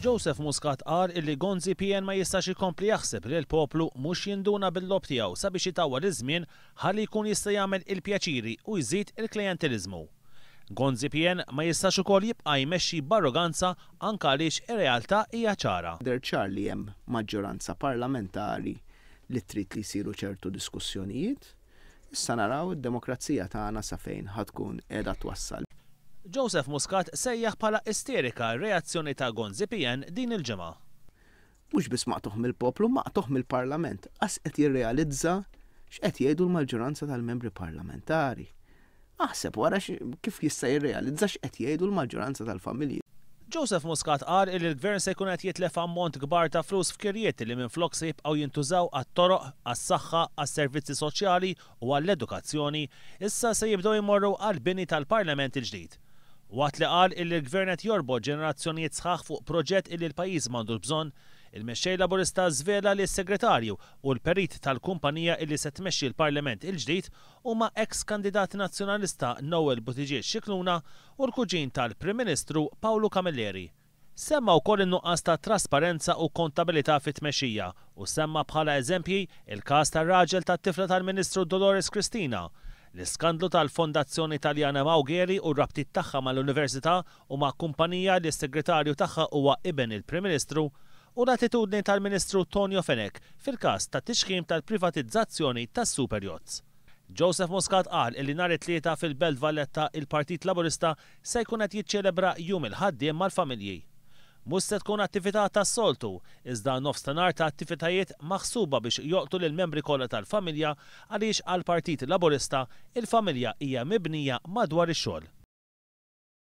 Joseph Muscat qal illi Gonzi PN ma jistax ikompli jaħseb li l-poplu mhux jinduna bil-lob tiegħu sabiex jitawwal iż-żmien ħalli jkun jista' jagħmel il-pjaċiri u jżid il-klientelizmu. Gonzi PN ma jistax ukoll jibqa' jmexxi b'arroganza anke għaliex ir-realtà hija ċara. Ċar li hemm maġġoranza parlamentari li trid li jsiru ċertu diskussjonijiet, issa naraw id-demokrazija tagħna sa fejn ħadkun qiegħda twassal. Joseph Muscat sejjaħ bħala isterika r-reazzjoni ta' Gonzi PN din il-ġimgħa. Mhux biss maqtuh mill-poplu, maqtuh mill-Parlament, qas qed jirrealizza x'qed jgħidu l-maġġoranza tal-membri parlamentari. Aħseb wara kif jista' jirrealizza x'qed jgħidu l-maġġoranza tal-familji. Joseph Muscat qal li l-Gvern se jkun qed jitlef ammont kbar ta' flus f'kirjiet li minflok se jibqgħu jintużaw għat-toroq, għas-saħħa, għas-servizzi soċjali u għall-edukazzjoni, issa se jibdew jmorru għall-bini tal-Parlament il-ġdid. Waqt li qal li l-Gvern qed jorbod ġenerazzjonijiet sħaħ fuq proġett illi l-pajjiż m'għandu bżonn, il-mexxej Laburista żvela li s-segretarju u l-perit tal-kumpanija illi se tmexxi l-Parlament il-ġdid huma ex-kandidat nazzjonalista Noel Buttigieg Scicluna u l-kuġin tal-Prim Ministru Paolo Camilleri. Semma wkoll in-nuqqas ta' trasparenza u kontabilità fit-tmexxija u semma bħala eżempji il-każ tar-raġel tat-tifla tal-Ministru Dolores Cristina, l-iskandlu tal-Fondazzjoni Taljana Mawgheri u r-rabtiet tagħha mal-Università u ma' kumpanija li s-segretarju tagħha huwa iben il-Prim Ministru u l-attitudni tal-Ministru Tonio Fenech fil-każ tat-tixħim tal-privatizzazzjoni tas-super yachts. Joseph Muscat qal li nhar it-tlieta fil-Belt Valletta il-Partit Laburista se jkun qed jiċċelebra jum il-ħaddiem mal-familji. Mhux se tkun attività tas-soltu, iżda nofsinhar ta' attivitajiet maħsuba biex joqtu lil membri kollha tal-familja għaliex għall-Partit Laburista il-familja hija mibnija madwar ix-xogħol.